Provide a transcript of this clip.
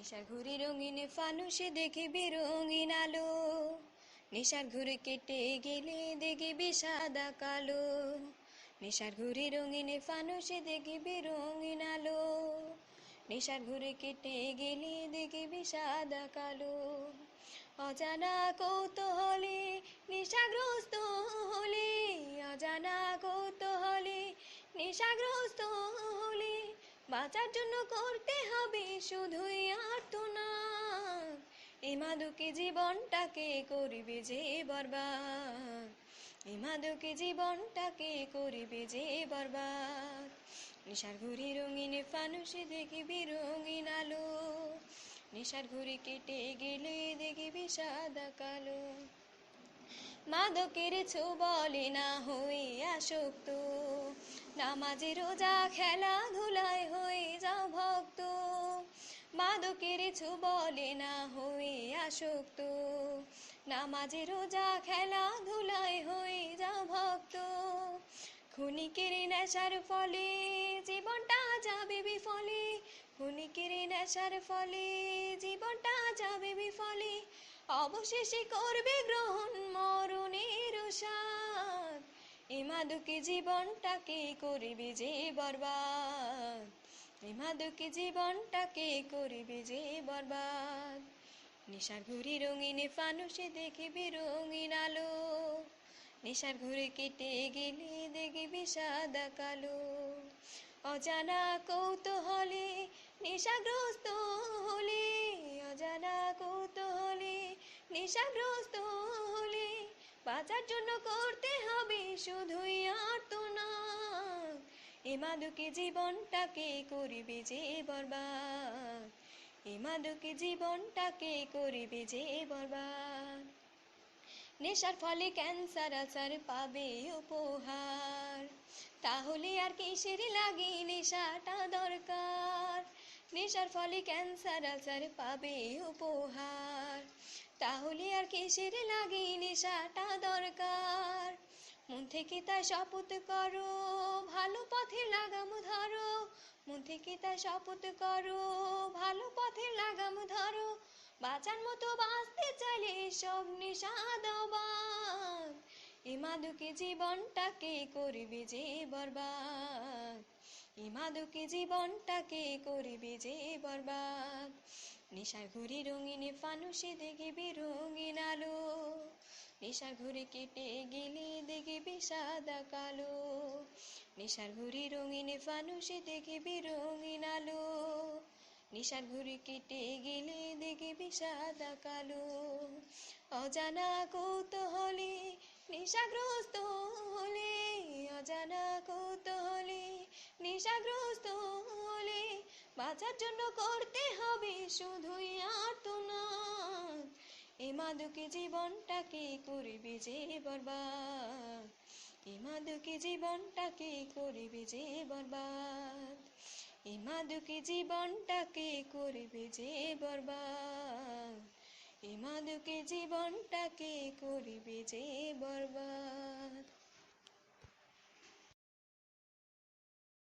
নেশার ঘুড়ি রঙিন ফানুসে দেখিবি রঙিন আলো, নেশার ঘুড়ি কেটে গেলে দেখবি সাদা কালো। নেশার ঘুড়ি রঙিন ফানুসে দেখিবি রঙিন আলো, নেশার ঘুড়ি কেটে গেলে দেখবি সাদা কালো। অজানা কৌতূহলে নেশাগ্রস্ত হলে, অজানা কৌতূহলে নেশাগ্রস্ত হলে, বাঁচার জন্য করতে হবে শুধুই আর্তনাদ। এই মাদকে জীবনটাকে করবে যে বরবাদ, এই মাদকে জীবনটাকে করবে যে বরবাদ। নেশার ঘুড়ি রঙিন ফানুসে দেখবি রঙিন আলো, নেশার ঘুড়ি কেটে গেলে দেখবি সাদা কালো। মাদকের ছোবলে না হয়ে আসক্ত, নামাজে রোজা খেলাধুলায় হয়ে যাও ভক্ত। মাদকের ছোবলে না হয়ে আসক্ত, নামাজে রোজা খেলাধুলায় হয়ে যাও ভক্ত। ক্ষণিকের নেশার ফলে জীবনটা যাবে বিফলে, ক্ষণিকের নেশার ফলে জীবনটা যাবে বিফলে, অবশেষে করবে গ্রহণ মরণের স্বাদ। এই মাদকে জীবনটাকে করবে যে বরবাদ, এই মাদকে জীবনটাকে করবে যে বরবাদ। নেশার ঘুড়ি রঙিন ফানুসে দেখবি রঙিন আলো, নেশার ঘুড়ি কেটে গেলে দেখবি সাদা কালো। অজানা কৌতূহলে নেশাগ্রস্ত হলে, অজানা কৌতূহলে নেশাগ্রস্ত হলে, বাঁচার জন্য করতে হবে শুধুই আর্তনাদ। এ মাদকে জীবনটাকে করবে যে বরবাদ, এ মাদকে জীবনটাকে করবে যে বরবাদ। নেশার ফলে ক্যান্সার আলসার পাবে উপহার, তাহলে আর কিসের লাগে নেশাটা দরকার। নেশার ফলে ক্যান্সার আলসার পাবে উপহার, তাহলে আর কিসের লাগে নেশাটা দরকার। মন থেকে তাই শপথ করো ভালো পথে লাগাম ধরো, মন থেকে তাই শপথ করো ভালো পথে লাগাম ধরো। বাঁচার মতো বাঁচতে চাইলে সব নেশা দাও বাদ। এ মাদকে জীবনটাকে করবে যে বরবাদ, এ মাদকে জীবনটাকে করবে যে বরবাদ। নেশার ঘুড়ি রঙিন ফানুসে দেখবি রঙিন আলো, নেশার ঘুড়ি কেটে গেলে দেখবি সাদা কালো। নেশার ঘুড়ি রঙিন ফানুসে দেখবি রঙিন আলো, নেশার ঘুড়ি কেটে গেলে দেখবি সাদা কালো। অজানা কৌতূহলে নেশাগ্রস্ত হলে, অজানা কৌতূহলে নেশাগ্রস্ত হলে, বাঁচার জন্য করতে হবে শুধুই আর্তনাদ। এ মাদকে জীবনটাকে করবে যে বরবাদ, এ মাদকে জীবনটাকে করবে যে বরবাদ, এ মাদকে জীবনটাকে করবে যে বরবাদ, এ মাদকে জীবনটাকে করবে যে বরবাদ।